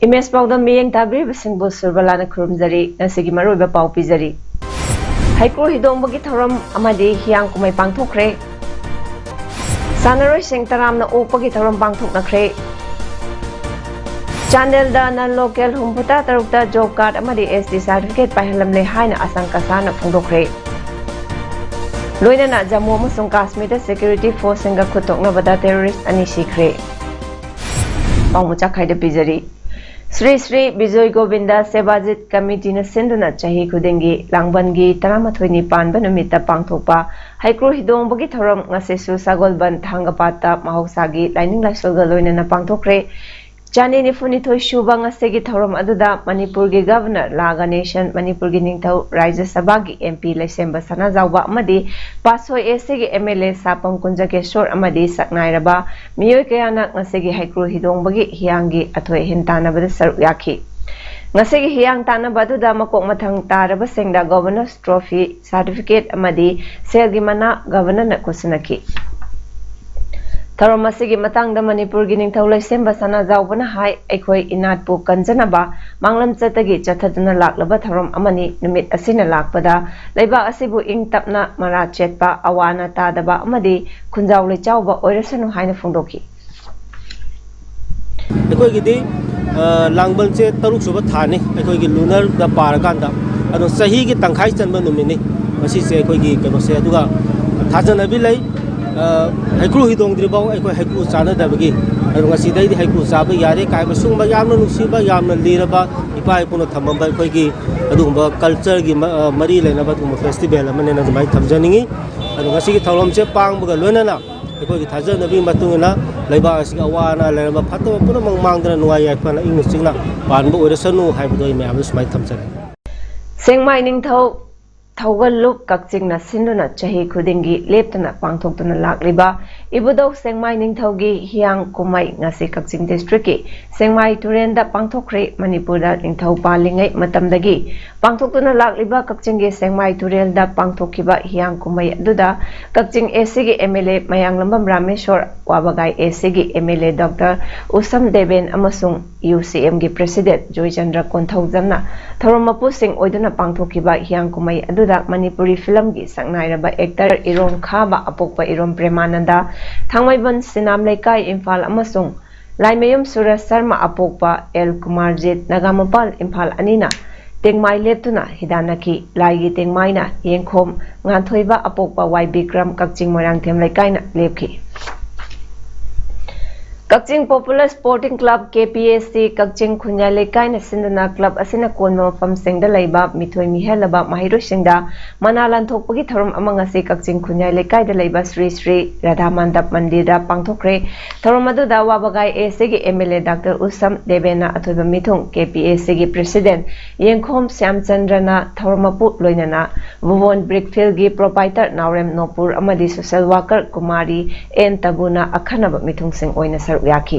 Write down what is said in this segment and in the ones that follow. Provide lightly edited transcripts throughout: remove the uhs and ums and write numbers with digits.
Image पाउदम मियंग ताबरी बसिंगबो सुरबलाना खुरुमजरी नसिगी मरोइबा पाउ पिजरी हाइकोर्ट हिदोंबगी थौरम अमदि हियांग कुमै पांगथोखरे सानरोइ सिंग तरामना ओकपगी थौरम पांगथोकनखरे चांदेलदा नन लोकल हुमपुता तरुकता जॉब कार्ड अमदि एसटी सर्टिफिकेट पाइहलमले हाइना आसंकासाना फोंदोखरे लोइनना जम्मू अमसुंग काश्मीरदा सिक्योरिटी फोर्स सिंगा खुतोकनबदा टेररिस्ट अनि सिखरे पाउमुचा खाइदा पिजरी श्री श्री विजय गोविंदा सेवाजित कमिटी न सिंधुना चाही खुदेंगी लांगबनगी 13 पानबा नुमिता पांगथोकपा हाइकोर्ट हिदोंबगी थौरम ngasisu sagolban thangapata mahausaगी लाइनिंग लाइसलगा लोइनना पांगथोखरे चानी निफुनिथोय शुबा ngasigi थौरम अदुदा मणिपुर की गवर्नर लागा नेशन मणिपुर की निंगथौ राज्य सभा की एमपी लेसेंबा सनाजाउबा अमदी पासोय एसी की एमएलए सापम कुंजकेश्वर अमदी सकनाइरबा मियोय कयाना ngasigi हाइकोर्ट हिदोंबगी हियांगी अथोय हिंतानबदा सरुक याखी ngasigi hiyang tanabadda makok mathang taraba sengda governors trophy certificate amadi selgi mana governor na kusunaki थौरम असिगी मतंगदा Manipur की निंगथौ लैसेंबा सनाजाउबना हाय अखोय इनाटपु कंजनबा मांगलम चतगी चथदना लाक्लबा थौरम अमनी निमित असिना लाक्पदा लैबा असिबु इंग तपना मरा चेतपा अवाना तादबा अमदी खुंजाउ लेचाउबा ओइरसनु हायना फोंदोकी अखोय गिदी लांगबल से तरुक सुबा थाने अखोय की लूनर दा पारकांदा अदो सही की तंखाई चनबा नुमिनी मसी से अखोय की कनो से अदुगा थाजनबी लै हाइक्रू हिदोंद्रिबाउ अखोय हाइक्रू चानदबगी अदो ngasidaidi हाइक्रू चाबा यारे काय बसुंबा यामना नुसिबा यामना लीरबा इपा इपुना थमबा अखोय की अदुगुंबा कल्चर की मरी लेनबा तुम फेस्टिवल अमने नदमाई थमजनिंगी अदो ngasi की थौलम से पांगबगा लोनना अखोय की थाजनबी मतुंगना लैबा असि अवाना लेरबा फतो पुना मांगदना नुवा याफना इंग सिंगना पानबो ओरसनु हाइबदो इमेम सुमाई थमजनि सेंगमाई निंगथौ थौगलुक कक्चिंगना सिंधुना चाही खुदिंगी लेप्तना पांगथोक्तुना लाक्लिबा इबुदौ सेंगमाई निंगथौगी हियांग कुमाई ngasi कक्चिंग डिस्ट्रिक्ट की सेंगमाई तुरेंदा पांगथोखरे मणिपुरदा निंगथौ पालिंगै मतमदगी पांगथोक्तुना लाक्लिबा कक्चिंगी सेंगमाई तुरेंदा पांगथोखिबा हियांग कुमाई अदुदा कक्चिंग एसी की एमएलए मयांगलंबम रामेश्वर वाबगाई एसी की एमएलए डॉक्टर उसम देवेन अमसुंग यूसीएम की प्रेसिडेंट जोयचंद्र कोंथौजमना थौरम मपु सिंह ओइदुना पांगथोखिबा हियांग कुमाई अदुदा मणिपुरी फिल्म की संगनाइरबा एक्टर इरोम खाबा अपोकपा इरोम प्रेमानंदा थांगमैबन सिनाम लेकाई इम्फाल अमसुंग लाइमयम सूरज शर्मा अपोकपा एल कुमारजीत नगामपाल इम्फाल अनिना तेंगमाई लेप्तुना हिदानकी लाइगी तेंगमाइना येंखोम nganthoi अपोकपा वाई बिक्रम कक्चिंग मोरांगथेम लेकाइना लेपखी Kakching popular sporting club KPSC Kakching खुन्या लेकाइना सिंधुना क्लब असिना कोनमा मफम सिंगदा लैबा मिथोय मिहेलबा माहिरो सिंगदा मना लानथोकपगी थौरम अमंगसी कक्चिंग खुन्या लेकाइदा लैबा श्री श्री राधा मंडप मंदिरदा पांगथोखरे थौरम अदुदा वाबगाई AC की MLA डॉक्टर उसम देवेना अथोइबा मिथुंग KPSC की प्रेसिडेंट येंखोम श्यामचंद्रना थौरमपु लोइनना वुवन ब्रिकफील्ड की प्रोपाइटर नावरेम नोपुर अमदी सोशल वर्कर कुमारी एन तबुना अखनबा मिथुंग सिंग ओइना याखी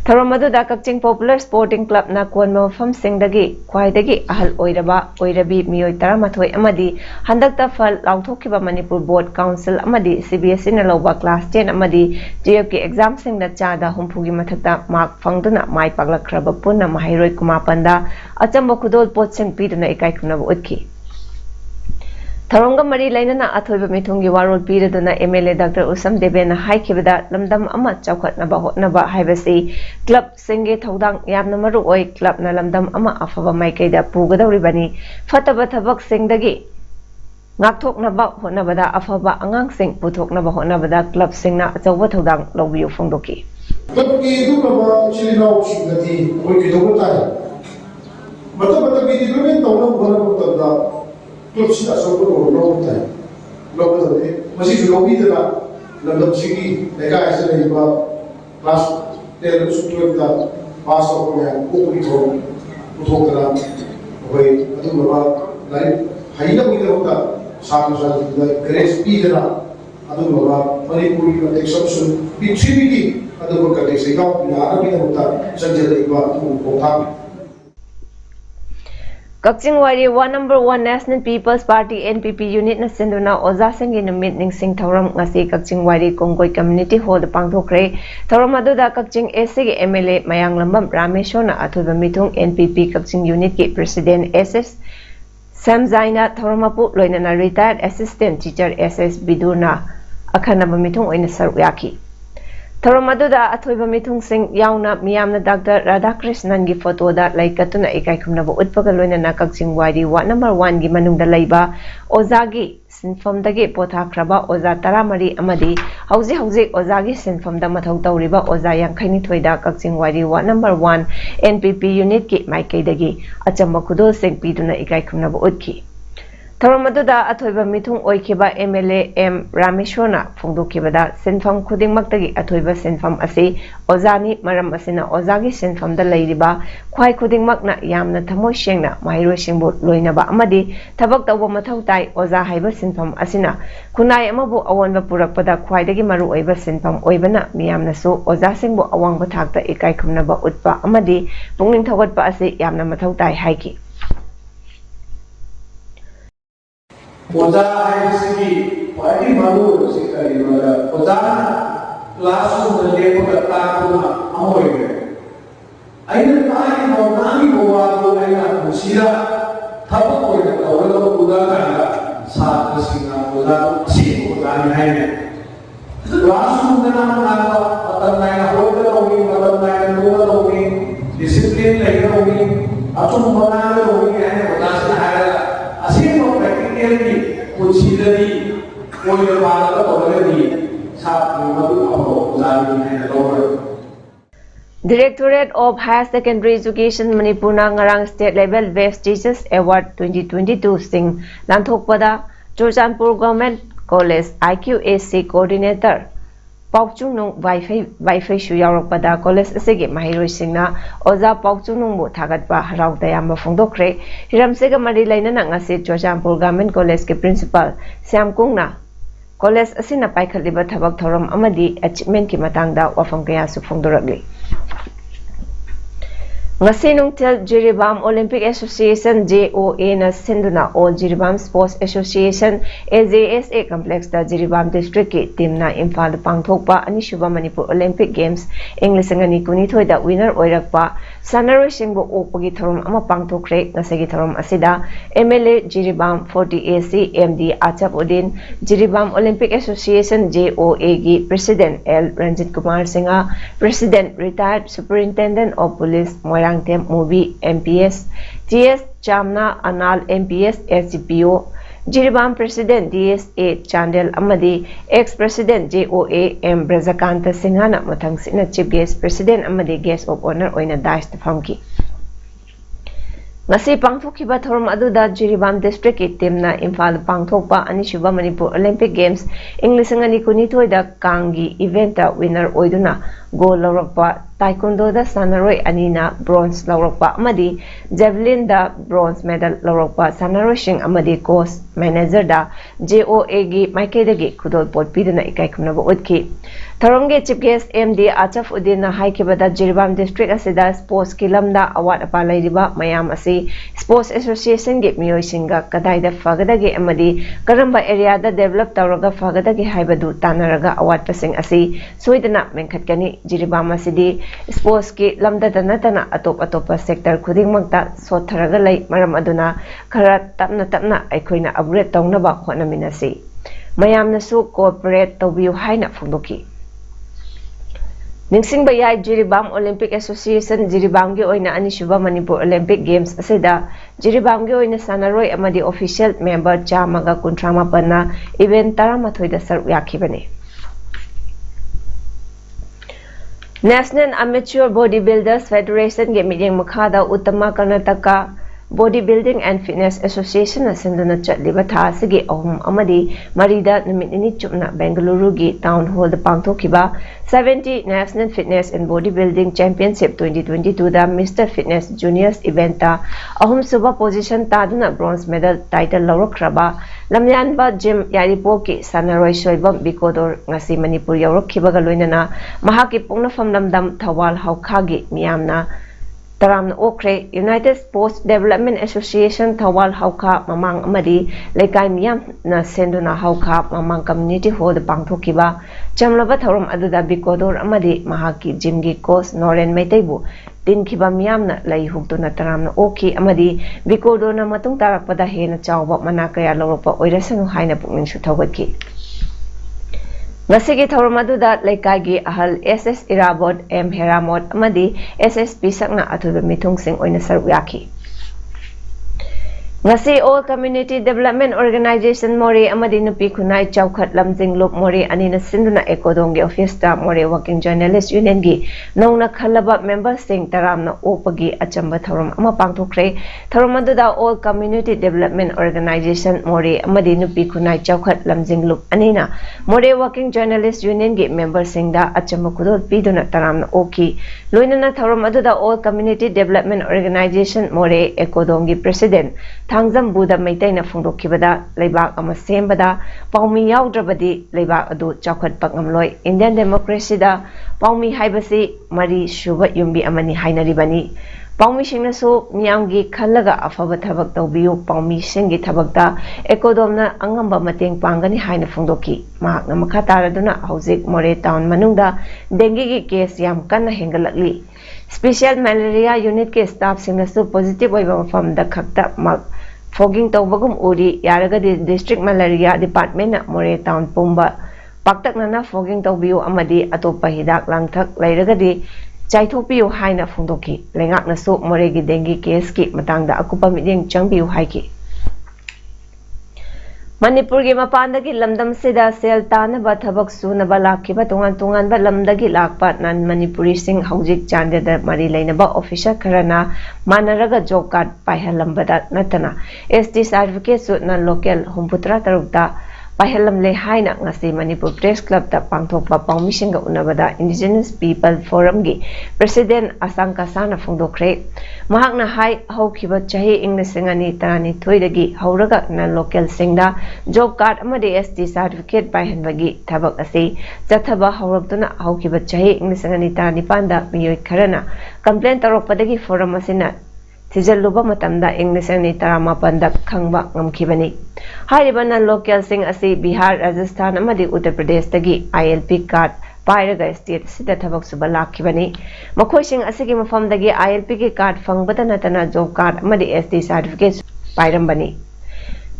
थौरम अदुदा कक्चिंग पॉपुलर स्पोर्टिंग क्लब ना कोनमा मफम सिंगदगी ख्वाइदगी अहल ओइरबा ओइरबी मियोय 13 अमदी हंदकता फल लाउथोखिबा मणिपुर बोर्ड काउंसिल अमदी CBSE ना लौबा क्लास 10 अमदी JF की एग्जाम सिंगदा चादा हुंफुगी मथकता मार्क फंगदुना माइ पागलखरबा पुन्ना माहिरोय कुमापंदा अचंबा खुदोल पोतसिंग पीदुना इकाई खुनबा उतखी थौरंगा मरी लैनना अथोइबा मिथुंगी वारोल पीरदुना MLA डॉक्टर उसम देवेना हाइखिबदा लमदम अमा चौखटनबा होटनबा हाइबसी क्लब सिंगे थौदांग यामना मरु ओइ क्लब ना लमदम अमा अफबा माइकैदा पुगदौरिबनी फतबा थबक सिंगदगी ngakthoknaba honabada afaba angang sing puthoknaba honabada club singna achauba thodang lawbiu phongdoki club ki dukaba chilina singati koi ki dogotai mata ki development tawna bhana botda club sida sobo lawtai lawbade masi lobby da lamdam singi lega asa leiba class 10 12 da pass of में ऊपरी थोड़ा उठोकरा वही अदुम बाबा life हाइना भी होता साथ साथ grace P देना अदुम बाबा मणिपुरी का टेक्सट पृथ्वी की अदुम का टेक्सट का यार भी होता संजय एक बार तुम होता Kakching Wari One Number 1 National People's Party NPP Unit na sinduna Oza Singh Numit Ningsing Thoram ngasi Kakching Wari Kongkoi Community Hall da pangthokre Thoram aduda Kakching SC ge MLA Mayang Lambam Rameshona athuba mitung NPP Kakching Unit ke President SS Samzaina Thoramapu loinana Retired Assistant Teacher SS Biduna akhanaba mitung oina saru yaki Thoram aduda athuba mitung sing yauna miyamna Dr. Radhakrishnan gi photo da laikatuna ikai khumnaba utpaga loinana Kakching Wari Ward number 1 gi manungda laiba Ozagi sinfamdagi pothakraba Oza Taramari amadi hauzi Ozagi sinfamda mathau tawriba Oza Yangkhaini thoida Kakching Wari Ward number 1 NPP unit ki maikaidagi achamba khudol sing piduna ikai khumnaba utki Thoram aduda athoiba mithung oikiba MLA M Rameshona phongdokibada sinfam khudingmaktagi athoiba sinfam ase Ozani maram asina Ozagi sinfamda leiriba khwai khudingmakna yamna thamoi shengna mairoi singbu loinaba amadi thabak tawba mathau tai Oza haiba sinfam asina kunai amabu awanba purakpada khwaidagi maru oiba sinfam oibana miyamna su Oza singbu awangba thakta ikai khumnaba utpa amadi pungning thogatpa ase yamna mathau tai haiki Oza haibisigi wadi malu sikari mala Oza classroom da lepo da takuna amoy aina tai mo nami mo wa ko aina kusira thapa ko da awala uda kana sa singa Oza si Oza ni haine classroom da nam na atan na na ho da hogi atan na na do da hogi discipline lai da hogi achum bana da hogi aina Oza sa haira asin mo practical ni Consideri oleh para orang saat madu apa jadi ni lower. Directorate of Higher Secondary Education Manipur na ngarang State Level Best Teachers Award 2022 sing lanthokpada Churchanpur Government College IQAC Coordinator Paukchunung Wi-Fi shu yaurokpada college asege mahiroi singna Oza Paukchunung bu thagatpa harau dayamba phongdokre hiramsega mari lainana ngase Churchanpur Government College ke principal Syamkungna college asina paikhatliba thabak thoram amadi achievement ki matangda wafam kaya su phongdorakli ngasi nungthel Jiribam Olympic Association JOA na sinduna All Jiribam Sports Association AJSA complex da Jiribam district ki team na Imphal pangthokpa anishuba Manipur Olympic Games English ngani kuni thoida winner oirakpa sanaroi singbo okpagi thorom ama pangthokre ngasagi thorom asida MLA Jiribam 40AC MD Achapudin Jiribam Olympic Association JOA gi President L Ranjit Kumar Singha President Retired Superintendent of Police Tem Movie MPS TS Chamna Anal MPS SCPO Jiribam President DSA Chandel Amadi Ex-President JOA M Brajakanta Singhana Mathang Sina Chief Guest President Amadi Guest of Honor Oina Dash Famki ngasi pangthokhiba thorom aduda Jiribam district ki team na Imphal pangthokpa anishuba Manipur Olympic Games English ngani kuni thoida kangi event ta winner oiduna gold lawrakpa taekwondo da sanaroi anina bronze lawrakpa amadi javelin da bronze medal lawrakpa sanaroi sing amadi coach manager da JOA gi maikeda gi khudol pot piduna ikai khumnaba utki Tharongge chief guest MD Achaf Udin na haikibada Jiribam district asida sports kilamda award apa lairiba mayam asi sports association ge miyoi singa kadaida fagadagi amadi karamba area da develop tawraga fagadagi haibadu tanaraga award pasing asi soidana menkhatkani Jiribam asidi sports ki lamda danatana atop sector khudingmakta sotharaga lai maram aduna khara tapna aikoina upgrade tawnaba khonaminasi mayamna su cooperate tawbiu haina phongdoki Ningsing bayai Jiribam Olympic Association Jiribam gi oina anishuba Manipur Olympic Games asida Jiribam gi oina sanaroi amadi official member chamaga kuntrama panna event taramathoi da saru yakhibane National Amateur Bodybuilders Federation ge meeting makhada Uttama Karnataka Bodybuilding and Fitness Association asinduna chatliba tha asigi ahum amadi marida numit nini chupna Bengaluru gi Town Hall da pangthokiba 70 National Fitness and Bodybuilding Championship 2022 da Mr. Fitness Juniors event ta ahum suba position taduna bronze medal title lawrakraba lamyanba gym yaripo ki sanaroi soibam bikodor ngasi Manipur yaurokhibaga loinana mahaki pungnafam lamdam Thawal Haukhagi miyamna Taramna Okre United Sports Development Association Thawal Haukha Mamang Amadi Lekai Miyam na Senduna Haukha Mamang Community Hall Pangthokiba Chamlaba Thorum Aduda Bikodor Amadi Mahaki Jimgi Coach Noren Meitaibu Tinkiba Miyamna Lai Huktuna Taramna Oki Amadi Bikodor na Matung Tarakpada Hena Chawba Manakaya Loropa Oirasanu Haina Pungin Shutawaki Ngasigi Thawramaduda Lekai Ahal SS Irabot M Heramot Amadi SSP Sakna Atuba Mitung Sing Oina Saruyaki Ngasi All Community Development Organization Mori Amadi Nupi Kunai Chowkhat Lamjing Lup Mori Anina Sinduna Ekodongi Office Ta Mori Working Journalist Union Gi Nongna Khalaba Member Sing Taramna Opagi Achamba Thorum Ama Pangthokre Thawramaduda All Community Development Organization Mori Amadi Nupi Kunai Chowkhat Lamjing Lup Anina Mori Working Journalist Union Gi Member Sing Da Achamba Kudol Piduna Taramna Oki Loinana Thawramaduda All Community Development Organization Mori Ekodongi President Thangzam Buda Maitena Fungdokibada, Laibak Amasembada, Paumi Yaudrabadi, Laibak Adu Chakhat Pakamloy, Indian Democracy da, Paumi Haibasi, Mari Shubat Yumbi Amani Hainaribani, Paumi Shingnasu, Miyangi Kalaga Afaba Tabak Taubiu, Paumi Shingi Tabakta, Ekodomna Angamba Mating Pangani Haina Fundoki, Mahak Namakataraduna, Hauzik More Town Manunda, Dengi case Yam Kana Hengalakli. Special Malaria Unit ke staff Singnasu positive from the Kakta Mak. Fogging Tobagum Uri, Yaragadi District Malaria Department, More Town Pumba, Paktak Nana Fogging Tobio Amadi, Atopa Hidak Langtak, Lairagadi, Chaitopio Haina Fundoki, Lengak Nasu, Moregi Dengi Keski, Matanga Akupa Miding Changbiu Haiki. Manipur gi mapandagi lamdam sida sel tanaba thabak sunaba lakhiba tongan ba lamdagi lakpa nan Manipuri sing haujik chandeda mari leinaba official kharana manaraga job card paihalambada natana ST certificate su nan local humputra tarukta Pahelam le haina ngasi Manipur Press Club ta pangthokpa pangmisinga unabada Indigenous People Forum gi President Asangka Sana Fungdokre mahakna hai haukiba chahi ingna singani tarani thoidagi hauraga na local singda job card amade ST certificate paihanbagi thabak ase chathaba haurabtuna haukiba chahi ingna singani tarani panda miyoi kharana complaint taropadagi forum asina Tijaluba matamda English ni tarama pandak khangba ngamkhibani haibana local sing asi Bihar Rajasthan amadi Uttar Pradesh tagi ILP card pairaga state sida thabak suba lakhibani makhoi sing asigi mafam dagi ILP ki card fangbata natana job card amadi ST certificate pairambani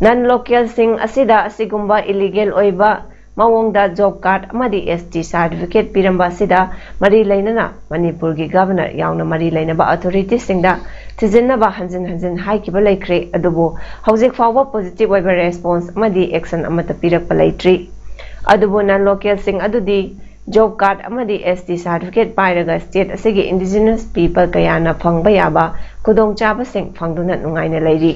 non local sing asida asigumba illegal oiba Mawongda job card amadi ST certificate piramba sida mari lainana Manipur gi governor yauna mari lainaba authorities singda Tizinaba hanjin haikiba laikre adubu haujik fawa positive oiba response amadi action amata pirakpa laitri adubu nan local sing adudi job card amadi ST certificate pairaga state asigi indigenous people kayana phangba yaba kudong chaba sing phangduna nungaina lairi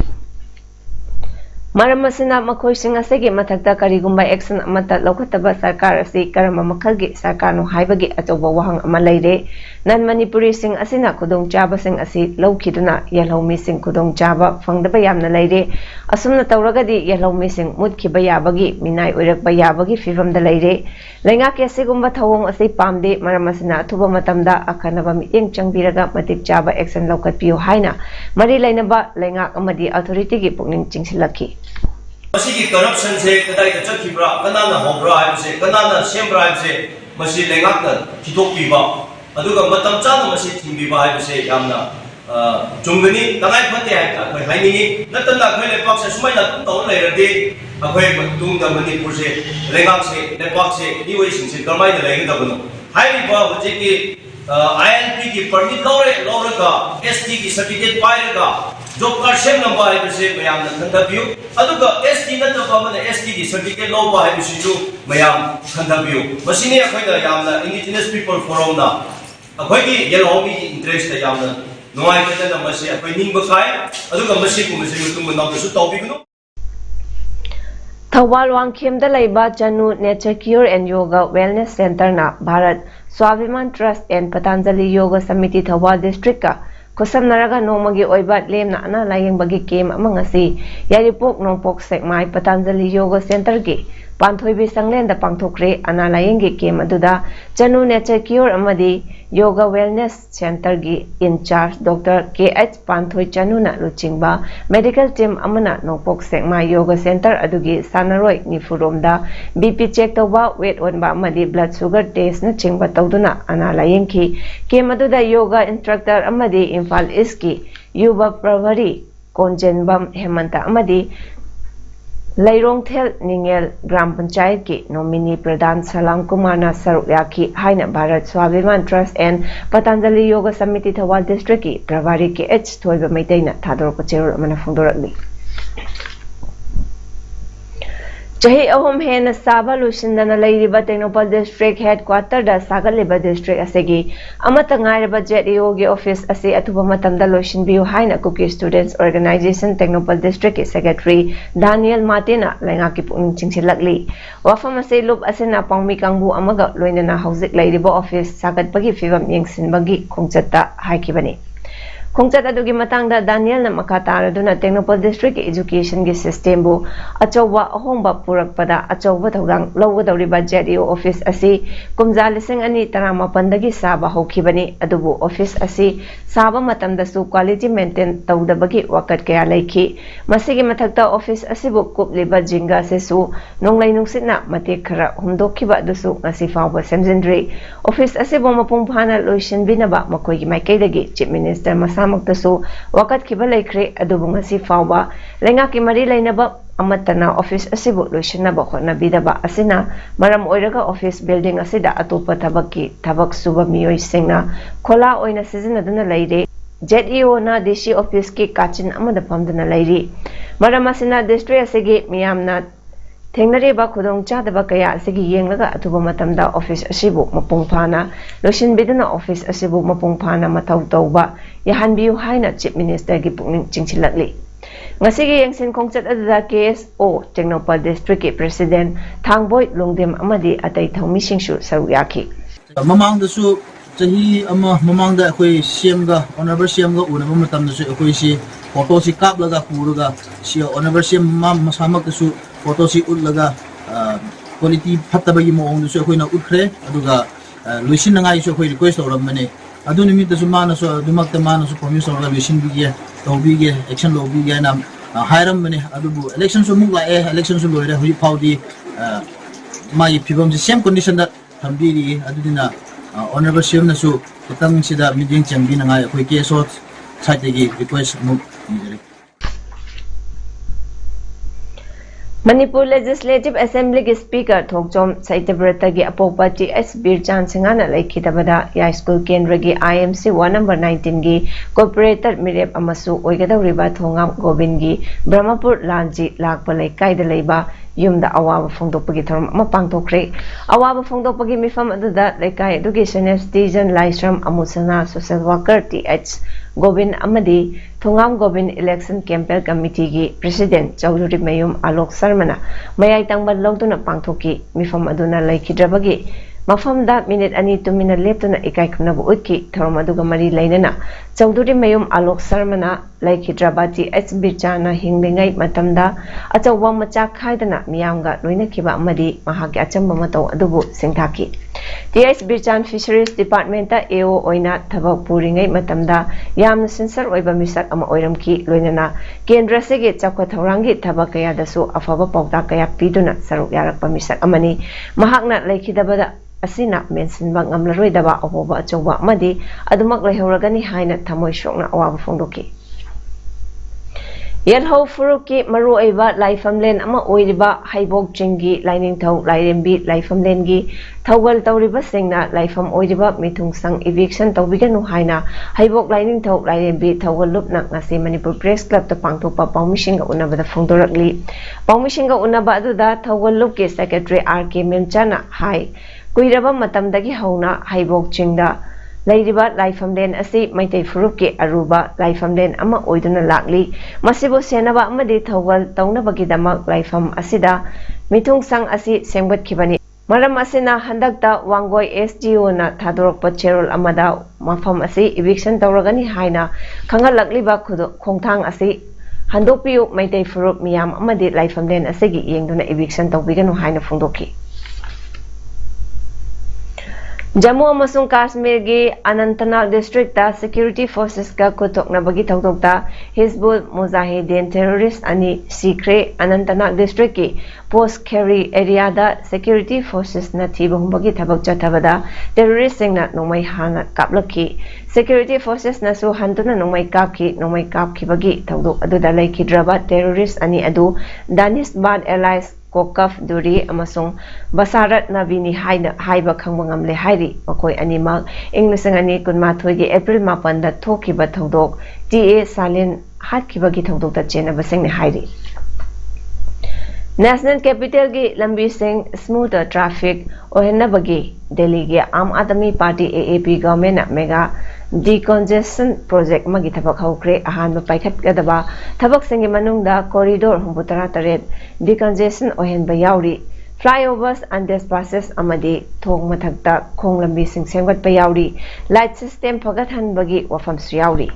Maramasina makhoi sing asigi mathakta karigumba action amata lokhataba sarkar asi karama makhalgi sarkarno haibagi atoba wahang ama laire nan Manipuri sing asina kudong chaba sing asi lawkhiduna yalhomi sing kudong chaba phangdaba yamna laire asumna tawragadi yalhomi sing mutkhiba yabagi minai oirakba yabagi fivamda laire lenga ke sigumba thawong asi pamde maramasina thuba matamda akhanaba miteng changbiraga matik chaba action lawkhatpiu haina mari lainaba lenga amadi authority gi pukning chingsilakhi Masih corruption se kadai ka chakibra kanana hobra haibse kanana sembra haibse masih lengakna thitokpiba aduga matam chana masih thimbiba haibse yamna jungani tangai phate hai haini natana khoi lepak se sumaina tum taw leiradi akhoi tungda Manipur se lengak se lepak se niwei sing se karmai da leing da bano haini ba hujiki ILP ki permit lore ka ST ki certificate pairaga job card sem number haibse mayam na khandabiu aduga ST na tabamana ST ki certificate law ba haibse ju mayam khandabiu masini akhoida yamna indigenous people forum na akhoi ki yelhomi interest yamna नुआइतदना मसी अखोय निंग बखाय अदुगा मसी कुमसी मुतुम नाउदसु तौबिगनु थौबाल वांगखेमदा Laiba Chanu nature cure and yoga wellness centre ना भारत स्वाभिमान ट्रस्ट एंड पतंजलि योगा समिति थौबाल डिस्ट्रिक्ट का खुसमनरगा नोमगी ओइबा लेमना अना लायेंबगी केम अमंगसी यारिपोक नोंपोक सेकमाई पतंजलि योगा सेंटर की पांथोइबी संगलेंदा पांथोक्रे अना लायेंगी केम अदुदा चनु नेचर क्योर अमदी योगा वेलनेस सेंटर की इंचार्ज डॉक्टर के.एच. पांथोई चनुना लुचिंगबा मेडिकल टीम अमना नोंपोक सेकमाई योगा सेंटर अदुगी सानरोय निफुरोमदा बीपी चेक तौबा वेट ओनबा अमदी ब्लड शुगर टेस्ट न चिंगबा तौदुना अना लायेंगी केम अदुदा योगा इंस्ट्रक्टर अमदी इम्फाल ईस्ट की युवा प्रभारी कोंजेनबम हेमंता अमदी लैरोंगथेल निंगेल ग्राम पंचायत की नोमिनी प्रधान सलाम कुमार सरुक याखी हाइना भारत स्वाभिमान ट्रस्ट एंड पतंजलि योगा समिति थौबाल डिस्ट्रिक्ट की प्रभारी के.एच. थोइबा मैतैना थादोरक चेरोल अमना फोंदोरकली चही अहोम हेन साबा लुसिंदना लैरिबा टेक्नोपाल डिस्ट्रिक्ट हेडक्वार्टर दा सागलिबा डिस्ट्रिक्ट असेगी अमता ngairaba JEO गे ऑफिस असे अथुबा मतमदा लोसिनबियु हाइना कुकी स्टूडेंट्स ऑर्गेनाइजेशन टेक्नोपाल डिस्ट्रिक्ट के सेक्रेटरी दानियल मातेना लैंगा की पुनिंग चिंगसिलकली वाफम असे लुप असेना पांगमी कांगबु अमगा लोइनना हौजिक लैरिबा ऑफिस सागतपगी फिवम यंगसिनबगी खोंगचत्ता हाइकिबनी खोंगचत अदुगी मतंगदा दानियल न मखा तारदुना टेक्नोपाल डिस्ट्रिक्ट के एजुकेशन के सिस्टम बु अचौबा अहोंबा पुरकपदा अचौबा थौदांग लौगदौरिबा JEO ऑफिस असी कुमजा लिसिंग अनि तरामापनदगी साबा होखिबनी अदुबु ऑफिस असी साबा मतमदसु क्वालिटी मेंटेन तौदबगी वकत कया लैखी मसिगी मथक्ता ऑफिस असिबु कुपलिबा जिंगा सेसु नोंगलै नुंगसिना मते खरा हुमदोखिबा अदुसु ngasi फावबा सेमजिनद्री ऑफिस असिबु मपुंग फाना लोइसिनबिनबा मकोइगी माइकैदगी चीफ मिनिस्टर मसामक्तसु वकत खिबा लैख्रे अदुबु ngasi फावबा लेंगा की मरी लैनबा अमतना ऑफिस असिबु लोइसिनबा होनबिदबा असिना मरम ओइरगा ऑफिस बिल्डिंग असिदा अतोपा थबकी थबक सुबा मियोइ सिंगना खोला ओइना सिजनदुना लैरे JEO ना DC ऑफिस की काचिन अमदा फमदना लैरी मरम असिना डिस्ट्रिक्ट असिगी मियामना थेंगनरेबा खुदोंग चादबा कया असिगी येंगलगा अथुबा मतमदा ऑफिस असिबु मपुंग फाना लोसिनबिदना ऑफिस असिबु मपुंग फाना मथौ तौबा याहनबियु हाइना चीफ मिनिस्टर की पुनिंग चिंगसिलकली ngasi yengsin khongchat adda KSO Tengnoupal district के प्रेसिडेंट थांगबोय लोंगदेम अमदी अतै थौमी सिंगसु सरुक याखी ममांग दसु चही अमा ममांग दा अखोय सीएमगा ऑनरेबल सीएमगा उनबा मतम दसु अखोय सी फोटो सी कापलगा पुरगा सी ऑनरेबल सीएम मसामक दसु फोटो सी उलगा क्वालिटी फत्तबगी मोंग दसु अखोयना उखरे अदुगा लुसिन नंगाई सु अखोय रिक्वेस्ट तौरमने अदु निमित दसु मानसु दुमक्त मानसु प्रॉमिस तौरगा लुसिन बिगे तौबिगे एक्शन लोबिगे ना हायरम मने अदुबु इलेक्शन सु मुग लाए इलेक्शन सु लोइरे हुई फाउदी माई फिबम से सेम कंडीशन दा थंबीरी अदुदिना ऑनरेबल सीएम नसु तंग सिदा मीटिंग चंगी नंगाय अखोय केसो साइटगी रिक्वेस्ट मुग निजरी मणिपुर लेजिस्लेटिव असेंबली के स्पीकर थोकचोम सैत्यव्रत की अपोपा T.S. बीरचान सिंगाना लैखिदबदा या स्कूल केंद्र की IMC 1 नंबर 19 की कॉर्पोरेटर मिरेप अमसु ओइगदौरिबा थोंगाम गोविंद की ब्रह्मपुर लांजी लाकपा लैकाइदा लैबा युमदा अवाब फोंदोपगी थरम अमा पांगथोखरे अवाब फोंदोपगी मिफम अदुदा लैकाइ अदुगी सीनियर सिटीजन लाइश्रम अमुसना सोशल वर्कर T.H. गोविंद अमदी Thongam Govind election campaign committee की प्रेसिडेंट चौधरी मयूम आलोक शर्मना मयाई तंगबल लौदुना पांगथोकी मिफम अदुना लैखिद्रबगी मफमदा मिनिट अनि तुमिना लेप्तुना इकाई खुमनबु उतकी थरम अदुगा मरी लैनना चौधरी मयूम आलोक शर्मना लैखिद्रबा T.H. बिरचाना हिंगलिंगै मतमदा अचौवा मचा खाइदना मियामगा लोइनखिबा अमदी महागे अचंबा मतौ अदुबु सिंथाकी T.H. बिरचान fisheries department AO ओइना थबक पुरिंगै मतमदा यामना sincere ओइबा मिसक अमा ओइरमकी लोइनना केंद्र सेगे चौखा थौरांगी थबक कयादसु अफबा पौता कया पीदुना सरुक यारकपा मिसक अमनी महाकना लैखिदबदा asina mensinba ngamlaroidaba ahoba achouba amadi adumak leihoragani haina thamoi shokna awaba phongdoki yelho furuki maru aiba laifamlen ama oiriba haibok chingi lining thau lairembi laifamlen gi thawal tawriba singna laifam oiriba mithung sang eviction tawbiganu haina haibok lining thau lairembi thawal lupna ngase manipur press club ta pangthopa pawmishing unabada phongdorakli pawmishing unaba aduda thawal lup ke secretary RK memchana hai कुइरबा मतमदगी हौना हाइबोक चिंगदा Lairiba Laifamden asi Maitai Furuki Aruba Laifamden ama oiduna lakli masibo senaba amadi thawal taunabagidama Laifam asida mitung sang asi sengbatkibani maram asina handakta Wangoi SGO na thadorokpa cherol amada mafam asi eviction tawragani haina khangalakliba khongthang asi handokpiu Maitai Furuk miyam amadi Laifamden asigi yengduna eviction tawbiganu haina phongdoki Jammu amasung Kashmir gi Anantnag district ta security forces ka kutokna bagi thawdokta Hizbul Mujahideen terrorist ani sikre Anantnag district ki post carry area da security forces na thibong bagi thabak chathabada terrorist singna nomai hana kaplaki security forces na su hantuna nomai kapki bagi thawdok aduda laikhidraba terrorist ani adu Danisbad allies Kokaf Duri amasung Basarat Nabini haiba khangmangam le hairi makoi animal English ani kunmathoi gi April 8 da thokiba thodok TA Salin hatkiba gi thodok da chena baseng ne hairi National Capital gi lambi sing smoother traffic ohenna bagi Delhi gi Aam Aadmi Party AAP government mega decongestion project magi thabak haukre ahanba paikhat gadaba thabak singi manungda corridor humbutara taret decongestion ohenba yauri flyovers and passes amadi thong mathakta khonglambi sing sengwat pa yauri light system phagat hanbagi wafam su yauri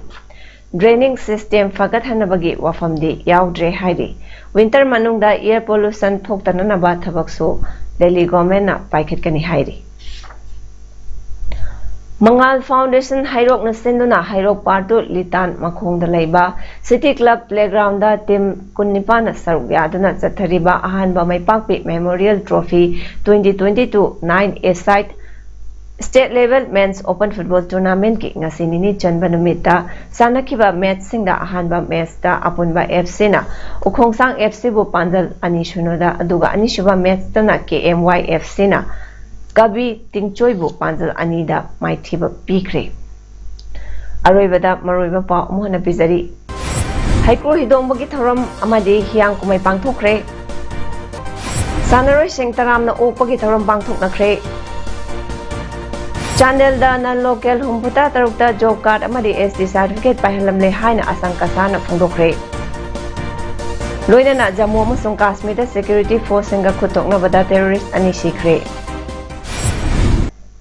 draining system phagat hanbagi wafam di yaudre hairi winter manungda air pollution thoktana na ba thabak su Delhi government na paikhat kani hairi Mangal Foundation Hairok na senduna Hairok Partu Litan Makhongda Laiba City Club Playground da Team Kunnipa na saruk yaduna chathariba ahanba maipakpi Memorial Trophy 2022 9A side State Level Men's Open Football Tournament ki ngasinini chanba numita sanakhiba match singda ahanba match da apunba FC na Ukhongsang FC bu Pandal ani shunoda aduga ani shuba match tana KMY FC na Gabi Tingchoibu Pandal Anida Maithiba Pikre Aroibada Maroiba Pa Mohana Bizari Haikro Hidombagi Tharam Amadi Hiang Kumai Pangthokre Sanaroi Sing Taram na Okpagi Tharam Pangthoknakre Chandel da na local humputa tarukta job card amadi SD certificate pahalamle haina asang kasana phongdokre Loina na Jammu amasung Kashmir da security force singa khutokna bada terrorist ani sikre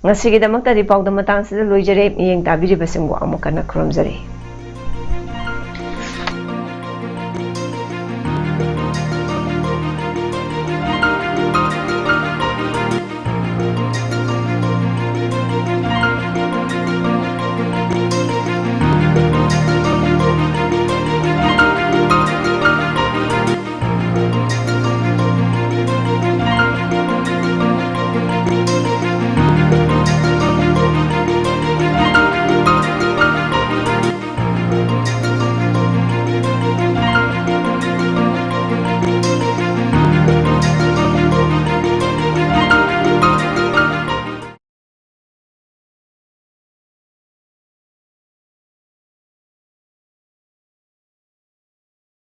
Ngasigidamagta di paudam matang sida loijare miyeng tabiri basingbo amukana kromjare